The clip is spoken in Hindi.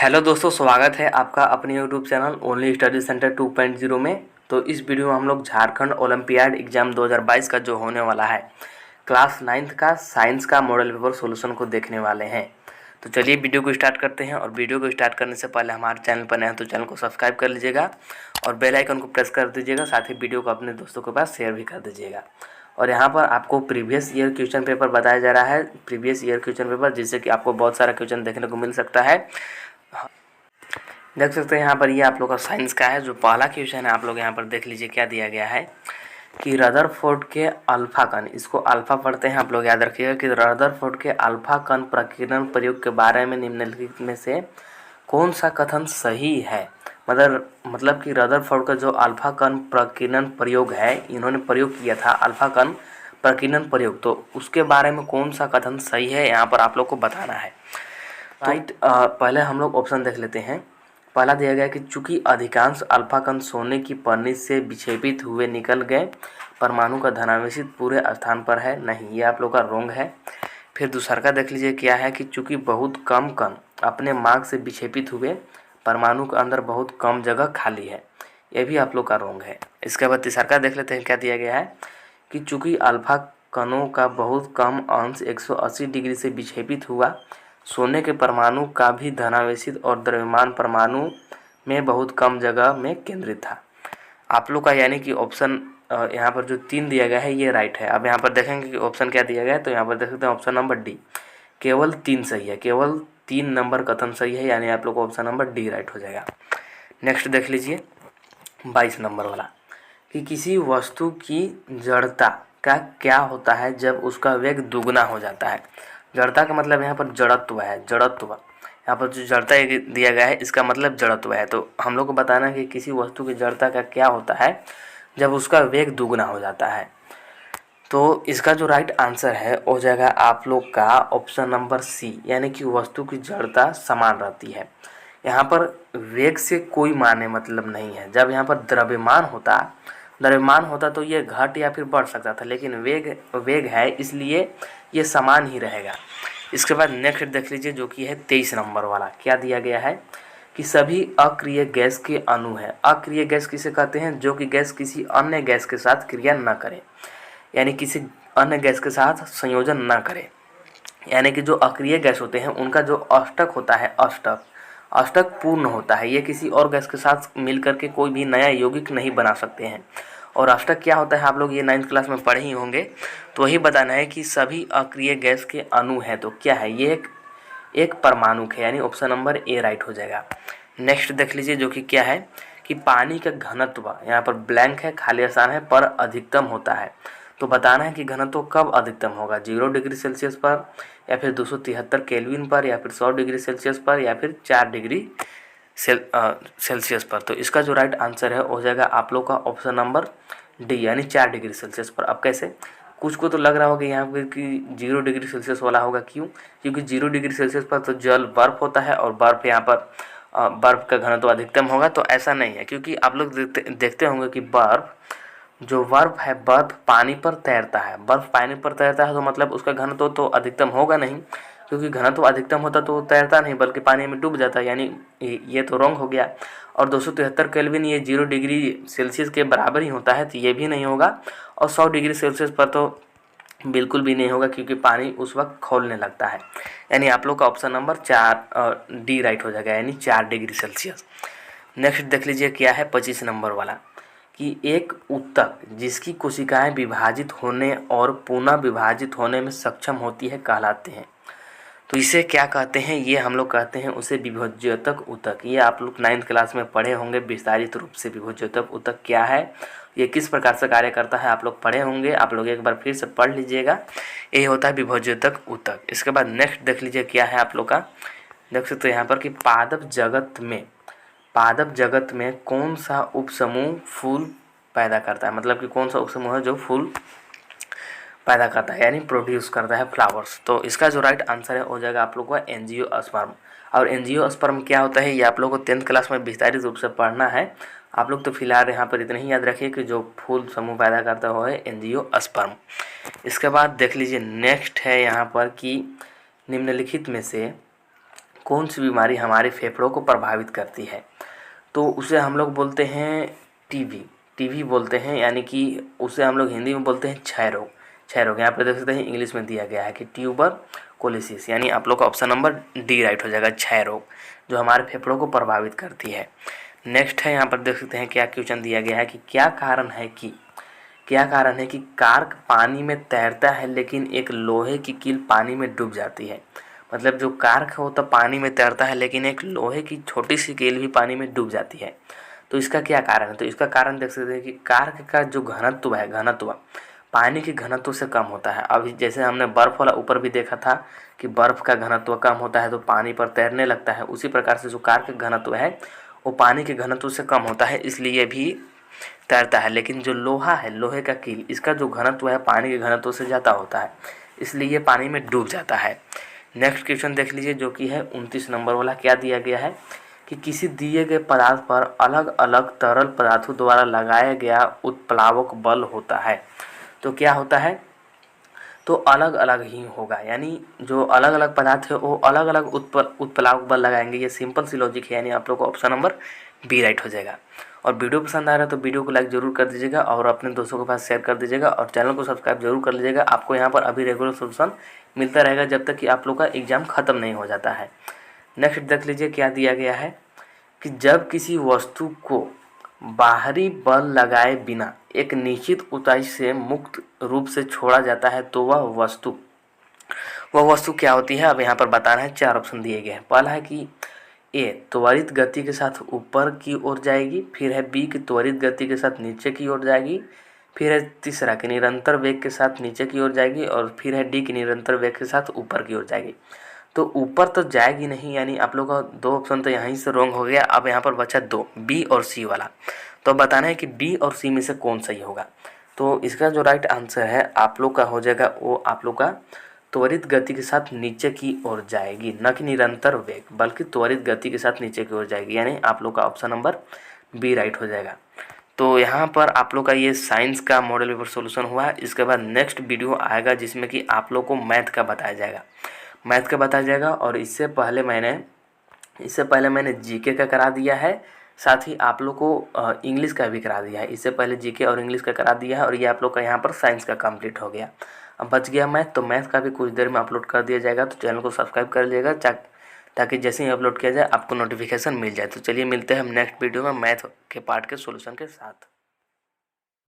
हेलो दोस्तों, स्वागत है आपका अपने YouTube channel only study centre 2.0 में। तो इस वीडियो में हम लोग झारखंड ओलंपियाड एग्ज़ाम 2022 का जो होने वाला है क्लास 9th का साइंस का मॉडल पेपर सॉल्यूशन को देखने वाले हैं। तो चलिए वीडियो को स्टार्ट करते हैं। और वीडियो को स्टार्ट करने से पहले हमारे चैनल पर नए हैं तो चैनल को सब्सक्राइब कर लीजिएगा और बेल आइकन को प्रेस कर दीजिएगा। साथ ही वीडियो को अपने दोस्तों के पास शेयर भी कर दीजिएगा। और यहाँ पर आपको प्रीवियस ईयर क्वेश्चन पेपर बताया जा रहा है, प्रीवियस ईयर क्वेश्चन पेपर, जिससे कि आपको बहुत सारा क्वेश्चन देखने को मिल सकता है। देख सकते हैं यहाँ पर ये आप लोग का साइंस का है। जो पहला क्वेश्चन है आप लोग यहाँ पर देख लीजिए क्या दिया गया है कि रदरफोर्ड के अल्फा कण, इसको अल्फा पढ़ते हैं आप लोग, याद रखिएगा कि रदरफोर्ड के अल्फा कण प्रकीर्णन प्रयोग के बारे में निम्नलिखित में से कौन सा कथन सही है। मतलब कि रदरफोर्ड का जो अल्फा कण प्रकीर्णन प्रयोग है, इन्होंने प्रयोग किया था अल्फा कण प्रकीर्णन प्रयोग, तो उसके बारे में कौन सा कथन सही है यहाँ पर आप लोग को बताना है। राइट, पहले हम लोग ऑप्शन देख लेते हैं। पहला दिया गया कि चूंकि अधिकांश अल्फा कण सोने की पन्नी से विक्षेपित हुए निकल गए, परमाणु का धनावेशित पूरे स्थान पर है। नहीं, ये आप लोग का रोंग है। फिर दूसरा का देख लीजिए क्या है कि चूंकि बहुत कम कण अपने मार्ग से विक्षेपित हुए, परमाणु के अंदर बहुत कम जगह खाली है। ये भी आप लोग का रोंग है। इसके बाद तीसरा का देख लेते हैं क्या दिया गया है कि चूंकि अल्फा कणों का बहुत कम अंश 180 डिग्री से विक्षेपित हुआ, सोने के परमाणु का भी धनावेशित और द्रव्यमान परमाणु में बहुत कम जगह में केंद्रित था। आप लोग का यानी कि ऑप्शन यहाँ पर जो 3 दिया गया है ये राइट है। अब यहाँ पर देखेंगे कि ऑप्शन क्या दिया गया है, तो यहाँ पर देख सकते हैं ऑप्शन नंबर डी, केवल 3 सही है, केवल 3 नंबर कथन सही है, यानी आप लोग को ऑप्शन नंबर डी राइट हो जाएगा। नेक्स्ट देख लीजिए 22 नंबर वाला कि किसी वस्तु की जड़ता का क्या होता है जब उसका वेग दुगना हो जाता है। जड़ता का मतलब यहाँ पर जड़त्व है, जड़त्व। यहाँ पर जो जड़ता दिया गया है इसका मतलब जड़त्व है। तो हम लोग को बताना है कि किसी वस्तु की जड़ता का क्या होता है जब उसका वेग दुगना हो जाता है। तो इसका जो राइट आंसर है हो जाएगा आप लोग का ऑप्शन नंबर सी, यानी कि वस्तु की जड़ता समान रहती है। यहाँ पर वेग से कोई माने मतलब नहीं है। जब यहाँ पर द्रव्यमान होता तो ये घट या फिर बढ़ सकता था, लेकिन वेग है इसलिए ये समान ही रहेगा। इसके बाद नेक्स्ट देख लीजिए जो कि है 23 नंबर वाला। क्या दिया गया है कि सभी अक्रिय गैस के अणु है। अक्रिय गैस किसे कहते हैं? जो कि गैस किसी अन्य गैस के साथ क्रिया न करे, यानी किसी अन्य गैस के साथ संयोजन न करे। यानी कि जो अक्रिय गैस होते हैं उनका जो अष्टक होता है, अष्टक पूर्ण होता है। ये किसी और गैस के साथ मिल करके कोई भी नया यौगिक नहीं बना सकते हैं। और अष्टक क्या होता है आप लोग ये 9th क्लास में पढ़े ही होंगे। तो वही बताना है कि सभी अक्रिय गैस के अणु हैं। तो क्या है ये? एक परमाणु है, यानी ऑप्शन नंबर ए राइट हो जाएगा। नेक्स्ट देख लीजिए जो कि क्या है कि पानी का घनत्व, यहाँ पर ब्लैंक है, खाली स्थान है, पर अधिकतम होता है। तो बताना है कि घनत्व कब अधिकतम होगा, 0 डिग्री सेल्सियस पर, या फिर 273 केल्विन पर, या फिर 100 डिग्री सेल्सियस पर, या फिर 4 डिग्री सेल्सियस पर। तो इसका जो राइट आंसर है हो जाएगा आप लोग का ऑप्शन नंबर डी, यानी 4 डिग्री सेल्सियस पर। अब कैसे? कुछ को तो लग रहा होगा यहाँ पर कि 0 डिग्री सेल्सियस वाला होगा। क्यों? क्योंकि 0 डिग्री सेल्सियस पर तो जल बर्फ होता है और बर्फ यहाँ पर बर्फ का घनत्व अधिकतम होगा। तो ऐसा नहीं है, क्योंकि आप लोग देखते होंगे कि बर्फ है, बर्फ पानी पर तैरता है। बर्फ पानी पर तैरता है तो मतलब उसका घनत्व तो अधिकतम होगा नहीं, क्योंकि घनत्व अधिकतम होता तो तैरता नहीं बल्कि पानी में डूब जाता, यानी ये तो रॉन्ग हो गया। और 273 केल्विन ये 0 डिग्री सेल्सियस के बराबर ही होता है, तो ये भी नहीं होगा। और 100 डिग्री सेल्सियस पर तो बिल्कुल भी नहीं होगा, क्योंकि पानी उस वक्त खौलने लगता है। यानी आप लोग का ऑप्शन नंबर 4 डी राइट हो जाएगा, यानी 4 डिग्री सेल्सियस। नेक्स्ट देख लीजिए क्या है 25 नंबर वाला कि एक ऊतक जिसकी कोशिकाएं विभाजित होने और पुनः विभाजित होने में सक्षम होती है कहलाते हैं। तो इसे क्या कहते हैं? ये हम लोग कहते हैं उसे विभज्योतक ऊतक। ये आप लोग 9th क्लास में पढ़े होंगे विस्तारित रूप से। विभज्योतक ऊतक क्या है, ये किस प्रकार से कार्य करता है आप लोग पढ़े होंगे। आप लोग एक बार फिर से पढ़ लीजिएगा। ये होता है विभज्योतक ऊतक। इसके बाद नेक्स्ट देख लीजिए क्या है आप लोग का। देख सकते हो यहाँ पर कि पादप जगत में कौन सा उपसमूह फूल पैदा करता है। मतलब कि कौन सा उपसमूह है जो फूल पैदा करता है, यानी प्रोड्यूस करता है फ्लावर्स। तो इसका जो राइट आंसर है हो जाएगा आप लोग का एंजियोस्पर्म। और एंजियोस्पर्म क्या होता है ये आप लोग को 10th क्लास में विस्तारित रूप से पढ़ना है। आप लोग तो फिलहाल यहाँ पर इतना ही याद रखिए कि जो फूल समूह पैदा करता हो है एंजियोस्पर्म। इसके बाद देख लीजिए नेक्स्ट है यहाँ पर कि निम्नलिखित में से कौन सी बीमारी हमारे फेफड़ों को प्रभावित करती है, तो उसे हम लोग बोलते हैं टीबी। टीबी बोलते हैं, यानी कि उसे हम लोग हिंदी में बोलते हैं क्षय रोग। क्षय रोग यहाँ पर देख सकते हैं इंग्लिश में दिया गया है कि ट्यूबरकुलोसिस, यानी आप लोग का ऑप्शन नंबर डी राइट हो जाएगा, क्षय रोग, जो हमारे फेफड़ों को प्रभावित करती है। नेक्स्ट है, यहाँ पर देख सकते हैं क्या क्वेश्चन दिया गया है कि क्या कारण है कि कार्क पानी में तैरता है लेकिन एक लोहे की कील पानी में डूब जाती है। मतलब जो कार्क है वो तो पानी में तैरता है लेकिन एक लोहे की छोटी सी कील भी पानी में डूब जाती है। तो इसका क्या कारण है, तो इसका कारण देख सकते हैं कि कार्क का जो घनत्व है, घनत्व पानी के घनत्व से कम होता है। अभी जैसे हमने बर्फ़ वाला ऊपर भी देखा था कि बर्फ़ का घनत्व कम होता है तो पानी पर तैरने लगता है, उसी प्रकार से जो कार्क का घनत्व है वो पानी के घनत्व से कम होता है, इसलिए भी तैरता है। लेकिन जो लोहा है, लोहे का कील, इसका जो घनत्व है पानी के घनत्व से ज़्यादा होता है, इसलिए ये पानी में डूब जाता है। नेक्स्ट क्वेश्चन देख लीजिए, जो कि है 29 नंबर वाला। क्या दिया गया है कि किसी दिए गए पदार्थ पर अलग अलग तरल पदार्थों द्वारा लगाया गया उत्प्लावक बल होता है। तो क्या होता है, तो अलग अलग ही होगा, यानी जो अलग अलग पदार्थ है वो अलग अलग उत्प्लावक बल लगाएंगे। ये सिंपल सी लॉजिक है, यानी आप लोग को ऑप्शन नंबर बी राइट हो जाएगा। और वीडियो पसंद आ रहा है तो वीडियो को लाइक जरूर कर दीजिएगा और अपने दोस्तों के पास शेयर कर दीजिएगा और चैनल को सब्सक्राइब जरूर कर लीजिएगा। आपको यहाँ पर अभी रेगुलर सोल्यूशन मिलता रहेगा जब तक कि आप लोग का एग्ज़ाम ख़त्म नहीं हो जाता है। नेक्स्ट देख लीजिए क्या दिया गया है कि जब किसी वस्तु को बाहरी बल लगाए बिना एक निश्चित ऊंचाई से मुक्त रूप से छोड़ा जाता है तो वह वस्तु क्या होती है। अब यहाँ पर बताना है, 4 ऑप्शन दिए गए हैं। पहला है कि ए त्वरित गति के साथ ऊपर की ओर जाएगी, फिर है बी की त्वरित गति के साथ नीचे की ओर जाएगी, फिर है तीसरा कि निरंतर वेग के साथ नीचे की ओर जाएगी, और फिर है डी की निरंतर वेग के साथ ऊपर की ओर जाएगी। तो ऊपर तो जाएगी नहीं, यानी आप लोग का 2 ऑप्शन तो यहीं से रॉन्ग हो गया। अब यहाँ पर बचा 2, बी और सी वाला। तो बताना है कि बी और सी में से कौन सही होगा। तो इसका जो राइट आंसर है आप लोग का हो जाएगा, वो आप लोग का त्वरित गति के साथ नीचे की ओर जाएगी, न कि निरंतर वेग, बल्कि त्वरित गति के साथ नीचे की ओर जाएगी, यानी आप लोग का ऑप्शन नंबर बी राइट हो जाएगा। तो यहाँ पर आप लोग का ये साइंस का मॉडल पेपर सॉल्यूशन हुआ है। इसके बाद नेक्स्ट वीडियो आएगा जिसमें कि आप लोग को मैथ का बताया जाएगा, और इससे पहले मैंने जीके का करा दिया है, साथ ही आप लोग को इंग्लिश का भी करा दिया है। इससे पहले जीके और इंग्लिश का करा दिया है, और ये आप लोग का यहाँ पर साइंस का कंप्लीट हो गया। अब बच गया मैथ, तो मैथ का भी कुछ देर में अपलोड कर दिया जाएगा, तो चैनल को सब्सक्राइब कर लीजिएगा ताकि जैसे ही अपलोड किया जाए आपको नोटिफिकेशन मिल जाए। तो चलिए मिलते हैं हम नेक्स्ट वीडियो में मैथ के पार्ट के सॉल्यूशन के साथ।